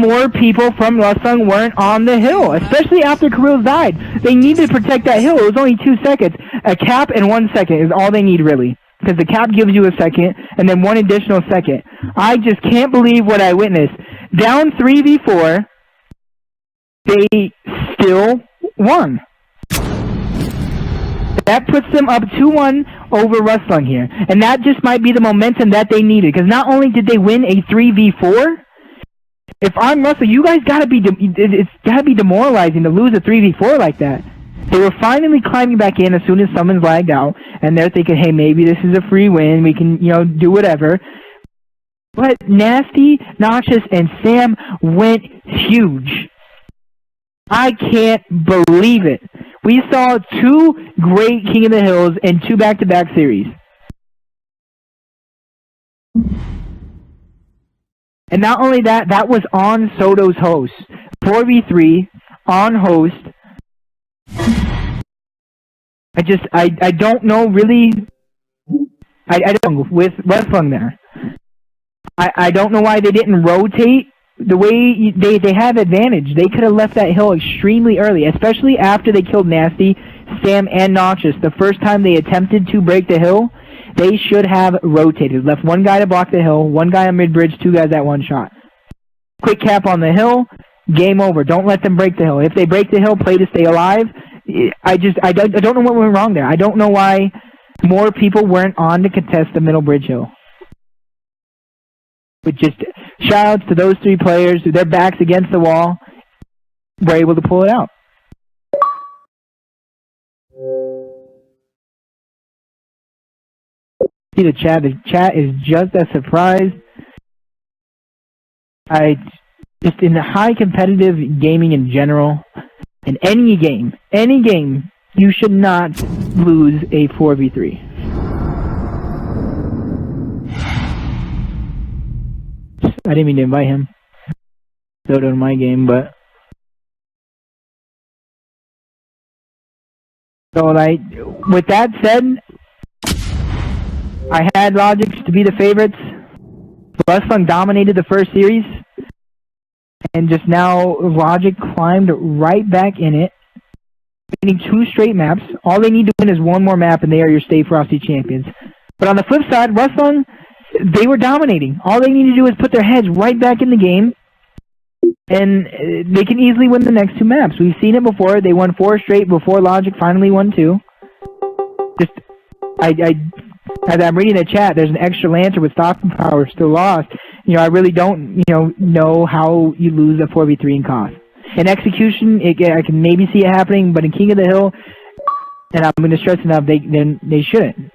more people from Rustung weren't on the hill, especially after Kirill died. They needed to protect that hill. It was only 2 seconds. A cap and 1 second is all they need, really. Because the cap gives you a second, and then 1 additional second. I just can't believe what I witnessed. Down 3v4, they still won. That puts them up 2-1 over Rustung here. And that just might be the momentum that they needed. Because not only did they win a 3v4, if I'm Rustung, you guys gotta be, it's gotta be demoralizing to lose a 3v4 like that. They were finally climbing back in as soon as someone's lagged out, and they're thinking, hey, maybe this is a free win, we can, do whatever. But Nasty, Noxious, and Sam went huge. I can't believe it. We saw 2 great King of the Hills in 2 back-to-back series. And not only that, that was on Soto's host. 4v3, on host. I don't know really. I don't with Rustung there. I don't know why they didn't rotate the way they have advantage. They could have left that hill extremely early, especially after they killed Nasty, Sam, and Noxious. The first time they attempted to break the hill, they should have rotated. Left 1 guy to block the hill, 1 guy on mid-bridge, 2 guys at 1 shot. Quick cap on the hill, game over. Don't let them break the hill. If they break the hill, play to stay alive. I don't know what went wrong there. I don't know why more people weren't on to contest the middle bridge hill. But just shout-outs to those 3 players who their backs against the wall were able to pull it out. See the chat. The chat is just as surprised. Just in the high competitive gaming in general, in any game, you should not lose a 4v3. I didn't mean to invite him. Go to my game, but so with that said, I had Logic to be the favorites. Rustung dominated the first series, and just now Logic climbed right back in it, winning 2 straight maps. All they need to win is 1 more map, and they are your Stay Frosty champions. But on the flip side, Rustung, they were dominating. All they need to do is put their heads right back in the game, and they can easily win the next 2 maps. We've seen it before. They won 4 straight before Logic finally won 2. Just, as I'm reading the chat, there's an extra Lancer with stocking power still lost. I really don't, know how you lose a 4v3 in cost. In execution, I can maybe see it happening, but in King of the Hill, and I'm going to stress enough, they shouldn't.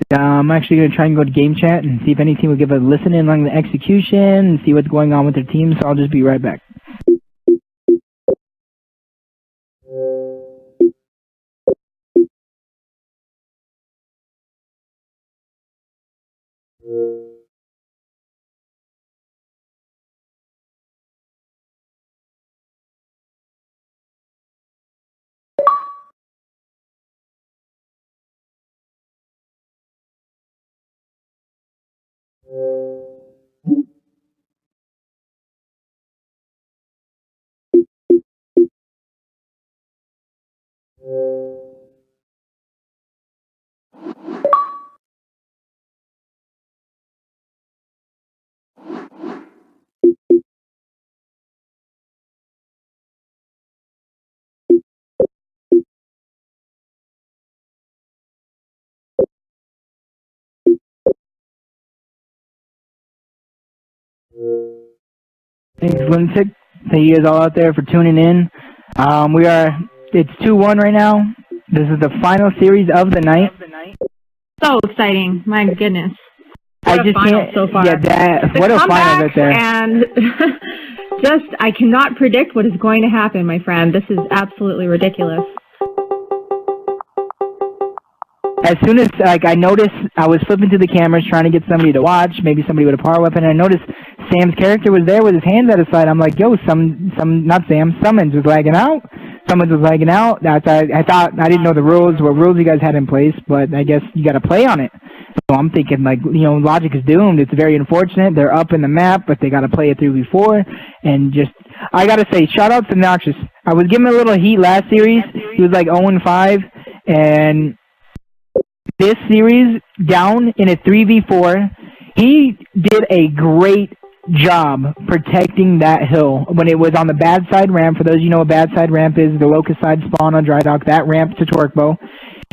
I'm actually going to try and go to game chat and see if any team will give a listen in on the execution and see what's going on with their team, so I'll just be right back. Thanks, Lunatic. Thank you guys all out there for tuning in. It's 2-1 right now. This is the final series of the night. So exciting. My goodness. I just can't. So far. Yeah, what a final right there. And I cannot predict what is going to happen, my friend. This is absolutely ridiculous. As soon as I noticed, I was flipping through the cameras trying to get somebody to watch, maybe somebody with a power weapon, and I noticed Sam's character was there with his hands at his side. I'm like, yo, Summons was lagging out. Summons was lagging out. I didn't know the rules, what rules you guys had in place, but I guess you got to play on it. So I'm thinking, like, you know, Logic is doomed. It's very unfortunate. They're up in the map, but they got to play it through before. And just, I got to say, shout out to Noxious. I was giving him a little heat last series. He was like 0-5, and this series, down in a 3v4, he did a great job protecting that hill when it was on the bad side ramp. For those of you know what bad side ramp is, the locust side spawn on Dry Dock, that ramp to Torquebow.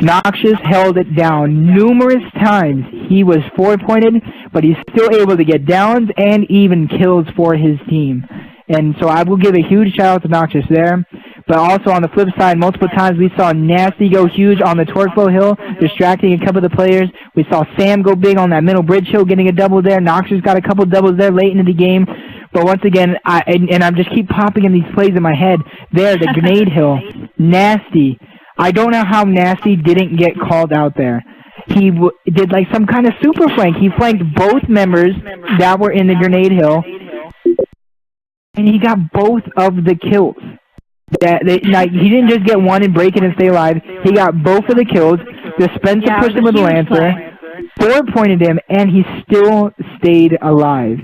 Noxious held it down numerous times. He was 4-pointed, but he's still able to get downs and even kills for his team. And so I will give a huge shout out to Noxious there. But also on the flip side, multiple times we saw Nasty go huge on the Torquebow hill, distracting a couple of the players. We saw Sam go big on that middle bridge hill, getting a double there. Noxious got a couple doubles there late into the game. But once again, I'm just keep popping in these plays in my head. There, the grenade hill, Nasty. I don't know how Nasty didn't get called out there. He did like some kind of super flank. He flanked both members that were in the grenade hill, and he got both of the kills. Like, he didn't just get one and break it and stay alive. He got both of the kills. Dispenser pushed him with a Lancer, 4-pointed him, and he still stayed alive.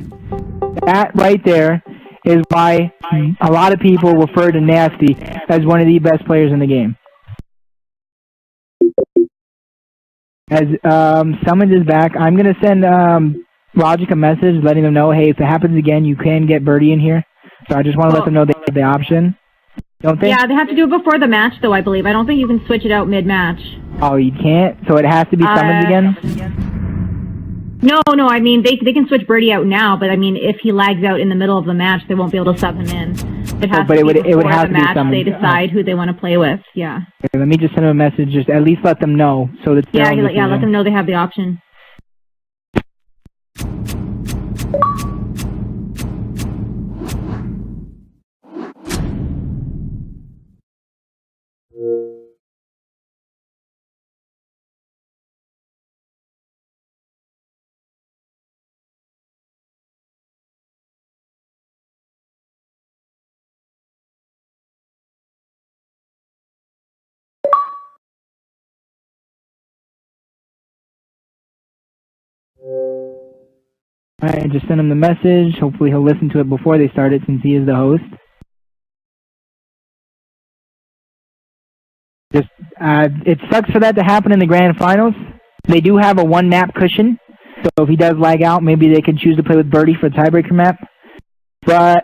That right there is why a lot of people refer to Nasty as one of the best players in the game. As Summons is back, I'm going to send Logic a message letting them know, hey, if it happens again, you can get Birdie in here. So I just want to let them know they have the option. Don't they? Yeah, they have to do it before the match, though, I believe. I don't think you can switch it out mid-match. Oh, you can't? So it has to be Summons again? No, I mean, they can switch Birdie out now, but I mean, if he lags out in the middle of the match, they won't be able to sub him in. It has to be before the match they decide who they want to play with, yeah. Okay, let me just send them a message, just at least let them know. So that let them know they have the option. Alright, just send him the message. Hopefully he'll listen to it before they start it since he is the host. It sucks for that to happen in the grand finals. They do have a 1-map cushion, so if he does lag out, maybe they could choose to play with Birdie for the tiebreaker map. But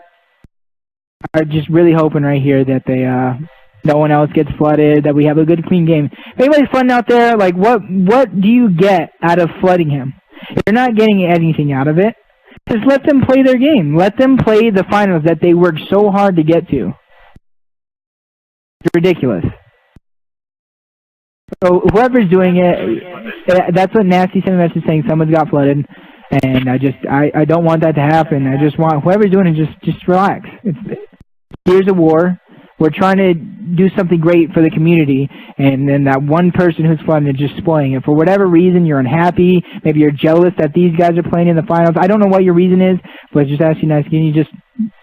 I'm just really hoping right here that they no one else gets flooded, that we have a good clean game. If anybody's flooding out there, like what do you get out of flooding him? If you're not getting anything out of it, just let them play their game. Let them play the finals that they worked so hard to get to. It's ridiculous. So whoever's doing it, that's what Nasty sent a message saying someone's got flooded, and I don't want that to happen. I just want whoever's doing it just relax. Here's a war. We're trying to do something great for the community, and then that one person who's flooding is just spoiling it. For whatever reason, you're unhappy. Maybe you're jealous that these guys are playing in the finals. I don't know what your reason is, but just ask you nicely, can you just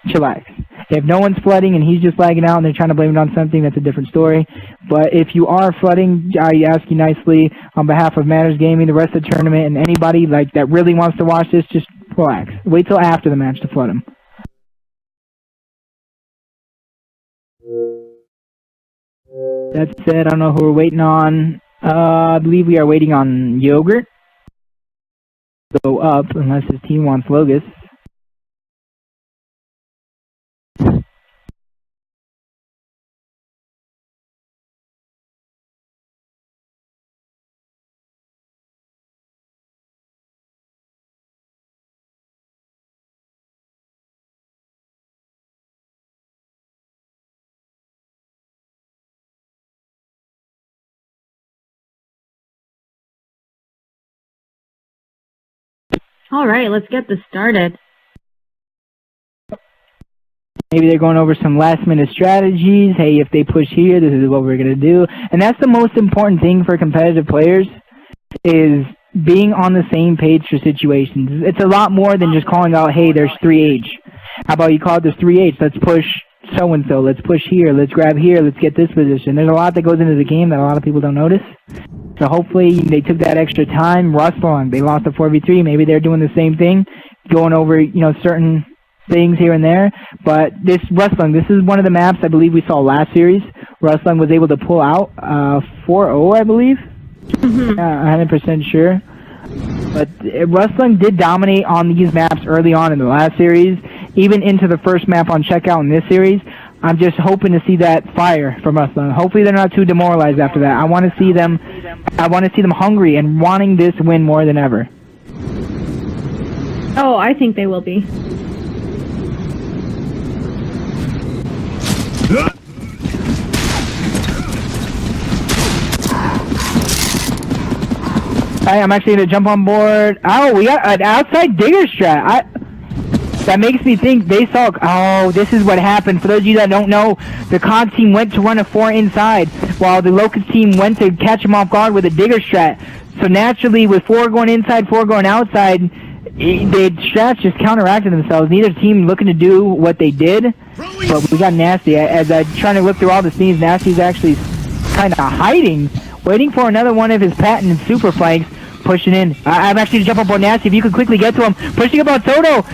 chillax? If no one's flooding and he's just lagging out and they're trying to blame it on something, that's a different story. But if you are flooding, I ask you nicely on behalf of Matters Gaming, the rest of the tournament, and anybody like that really wants to watch this, just relax. Wait till after the match to flood them. That said, I don't know who we're waiting on. I believe we are waiting on Yogurt. Go up, unless his team wants Logus. All right, let's get this started. Maybe they're going over some last-minute strategies. Hey, if they push here, this is what we're going to do. And that's the most important thing for competitive players is being on the same page for situations. It's a lot more than just calling out, hey, there's 3H. How about you call it there's 3H? Let's push so-and-so. Let's push here. Let's grab here. Let's get this position. There's a lot that goes into the game that a lot of people don't notice. So hopefully they took that extra time. Rustlung, they lost a 4v3. Maybe they're doing the same thing, going over, certain things here and there. But this Rustlung, this is one of the maps I believe we saw last series. Rustlung was able to pull out 4-0, I believe. 100% sure. But Rustlung did dominate on these maps early on in the last series, even into the first map on Checkout in this series. I'm just hoping to see that fire from Rustlung. Hopefully they're not too demoralized after that. I want to see them hungry and wanting this win more than ever. Oh, I think they will be. Hey, I'm actually going to jump on board. Oh, we got an outside digger strat. That makes me think they saw... Oh, this is what happened. For those of you that don't know, the COG team went to run a 4 inside, while the Locust team went to catch him off guard with a digger strat. So naturally, with 4 going inside, 4 going outside, the strats just counteracted themselves. Neither team looking to do what they did, but we got Nasty. As I'm trying to look through all the scenes, Nasty's actually kind of hiding, waiting for another one of his patented super flanks. Pushing in. I'm actually going to jump up on Nasty. If you could quickly get to him. Pushing up on Soto.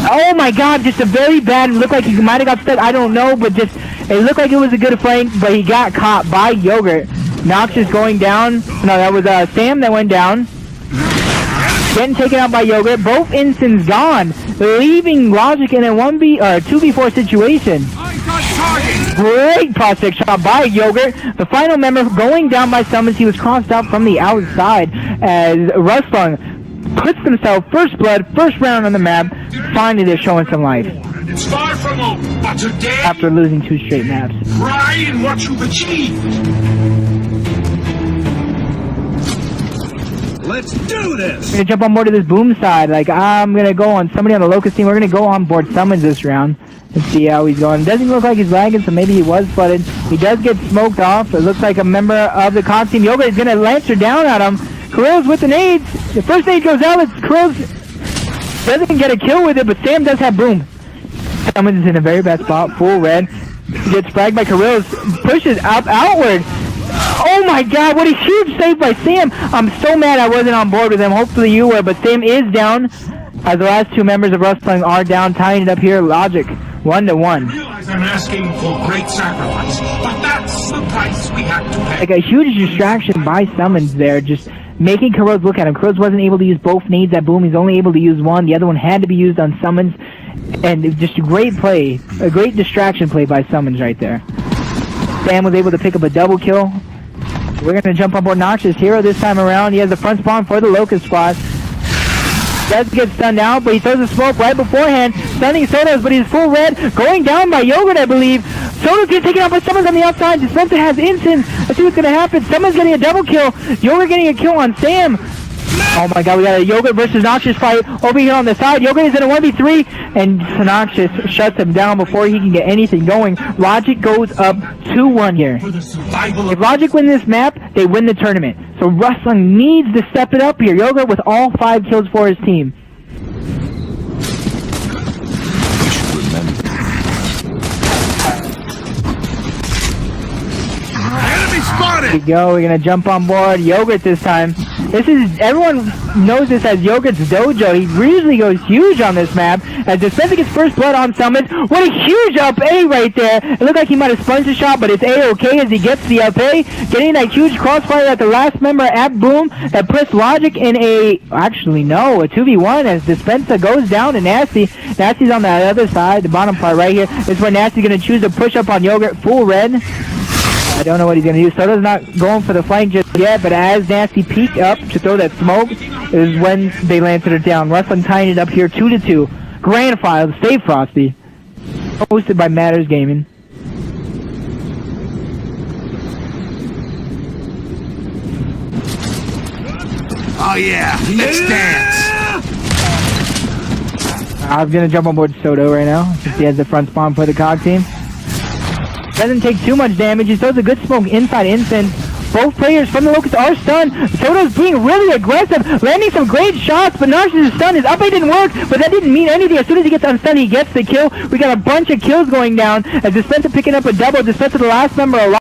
Oh my god, just a very bad, looked like he might have got stuck. I don't know, but just, it looked like it was a good flank, but he got caught by Yogurt. Noxious going down. No, that was Sam that went down. Getting taken out by Yogurt. Both instants gone, leaving Logic in a 2v4 situation. Great prospect shot by Yogurt. The final member going down by Summons. He was crossed out from the outside as Rustlung puts himself first blood, first round on the map. Finally, they're showing some life. It's far from over, but today, after losing 2 straight maps. pride in what you've achieved. Let's do this. I'm gonna jump on board to this boom side. I'm gonna go on somebody on the Locust team. We're gonna go on board Summons this round and see how he's going. Doesn't look like he's lagging, so maybe he was flooded. He does get smoked off. It looks like a member of the COG team. Yoga is gonna lancer down at him. Karil's with the nades. The first nade goes out. Karil's doesn't get a kill with it, but Sam does have boom. Summons is in a very bad spot. Full red. He gets fragged by Karil's. Pushes outward. Oh my god, what a huge save by Sam! I'm so mad I wasn't on board with him. Hopefully you were, but Sam is down. As the last 2 members of Rustlung are down, tying it up here. Logic, 1-1. I realize I'm asking for great sacrifice, but that's the price we have to pay. Like a huge distraction by Summons there, just making Karoz look at him. Karoz wasn't able to use both nades at boom. He's only able to use one. The other one had to be used on Summons. And it was just a great play, a great distraction play by Summons right there. Sam was able to pick up a double kill. We're going to jump on board Noxious Hero this time around. He has the front spawn for the Locust squad. Does get stunned out, but he throws a smoke right beforehand. Stunning Sotos, but he's full red. Going down by Yogurt, I believe. Sotos gets taken out by Summons on the outside. Dispenser has instant. Let's see what's going to happen. Summons getting a double kill. Yogurt getting a kill on Sam. Oh my god, we got a Yogurt versus Noxious fight over here on the side. Yogurt is in a 1v3, and Noxious shuts him down before he can get anything going. Logic goes up 2-1 here. If Logic win this map, they win the tournament. So Rustlung needs to step it up here. Yogurt with all 5 kills for his team. Enemy spotted! Here we go, we're gonna jump on board Yogurt this time. This is, everyone knows this as Yogurt's dojo. He usually goes huge on this map. As Dispenser gets first blood on Summons. What a huge up A right there. It looked like he might have sponged a shot, but it's A-okay as he gets the up A. Getting that huge crossfire at the last member at boom that puts Logic in a 2v1 as Dispenser goes down to Nasty. Nasty's on the other side, the bottom part right here. This is where Nasty's going to choose to push up on Yogurt full red. I don't know what he's going to do. Soto's not going for the flank just yet, but as Nasty peeked up to throw that smoke is when they landed it down. Rustlung tying it up here 2-2. Grand Finals, Stay Frosty. Hosted by Matters Gaming. Oh yeah, let's dance! I was going to jump on board Soto right now, since he has the front spawn for the COG team. Doesn't take too much damage. He throws a good smoke inside instant both players from the Locusts are stunned. Soto's being really aggressive, landing some great shots, but Narcissus' stun, his up A didn't work, but that didn't mean anything. As soon as he gets unstunned, he gets the kill. We got a bunch of kills going down as Dispenser picking up a double. Dispenser, the last member alive.